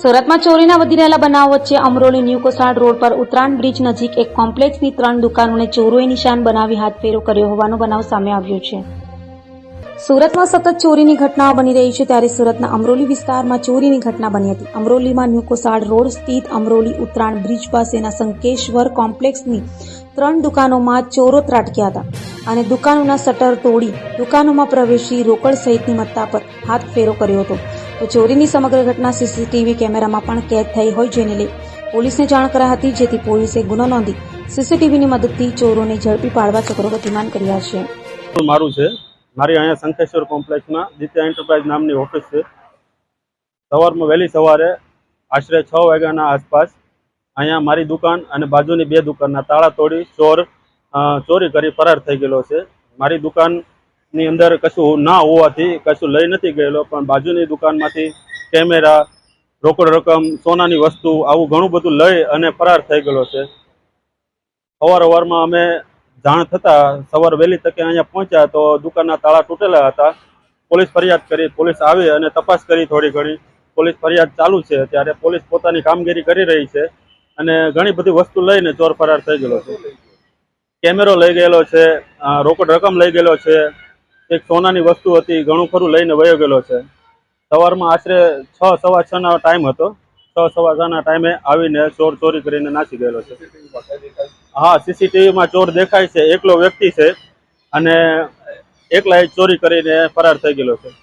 સુરતમાં ચોરીના વધી રહેલા બનાવ વચ્ચે અમરોલી ન્યૂ કોસાડ રોડ પર ઉત્તરાયણ બ્રિજ નજીક એક કોમ્પ્લેક્સની 3 દુકાનોને ચોરોએ નિશાન બનાવી હાથફેરો કર્યો હોવાનો બનાવ સામે આવ્યો છે। સુરતમાં સતત ચોરીની ઘટનાઓ બની રહી છે, ત્યારે સુરતના અમરોલી વિસ્તારમાં ચોરીની ઘટના બની હતી। અમરોલીમાં ન્યૂ કોસાડ રોડ સ્થિત અમરોલી ઉત્તરાયણ બ્રિજ પાસેના સંકેશ્વર કોમ્પ્લેક્સની 3 દુકાનોમાં ચોરો ત્રાટક્યા હતા અને દુકાનોના શટર તોડી દુકાનોમાં પ્રવેશી રોકડ સહિતની મત્તા પર હાથફેરો કર્યો હતો। તો ચોરીની સમગ્ર ઘટના સીસીટીવી કેમેરામાં પણ કેદ થઈ હોય, જેને લઈ પોલીસને જાણ કરાઈ હતી, જેથી પોલીસે ગુનો નોંધી સીસીટીવીની મદદથી ચોરોને ઝડપી પાડવા ચક્રો ગતિમાન કર્યા છે। મારું છે મારી અહીંયા શંખેશ્વર કોમ્પ્લેક્સમાં દિત્યા એન્ટરપ્રાઇઝ નામની ઓફિસ છે। સવારમાં વહેલી સવારે આશરે 6 વાગ્યાના આસપાસ અહીંયા મારી દુકાન અને બાજુની 2 દુકાનના તાળા તોડી ચોરી કરી ફરાર થઈ ગયેલો છે। મારી દુકાનની અંદર કશું ના હોવાથી કશું લઈ નથી ગયેલો, પણ બાજુની દુકાનમાંથી કેમેરા, રોકડ રકમ, સોનાની વસ્તુ આવું ઘણું બધું લઈ અને ફરાર થઈ ગયેલો છે। સવારમાં અમે જાણ થતાં સવાર વહેલી તકે અહીંયા પહોંચ્યા તો દુકાનના તાળા તૂટેલા હતા। પોલીસ ફરિયાદ કરી, પોલીસ આવી અને તપાસ કરી થોડી ઘણી। પોલીસ ફરિયાદ ચાલુ છે, ત્યારે પોલીસ પોતાની કામગીરી કરી રહી છે અને ઘણી બધી વસ્તુ લઈને ચોર ફરાર થઈ ગયેલો છે। કેમેરો લઈ ગયેલો છે, રોકડ રકમ લઈ ગયેલો છે, એક સોનાની વસ્તુ હતી ઘણું ખરું લઈને વયો ગયેલો છે। સવારમાં આશરે 6 સવા 6 ટાઈમ હતો। 6 સવા 6 ટાઈમે આવીને ચોરી કરીને નાસી ગયેલો છે। હા, સીસીટીવીમાં ચોર દેખાય છે, એકલો વ્યક્તિ છે અને એકલા ચોરી કરીને ફરાર થઈ ગયેલો છે।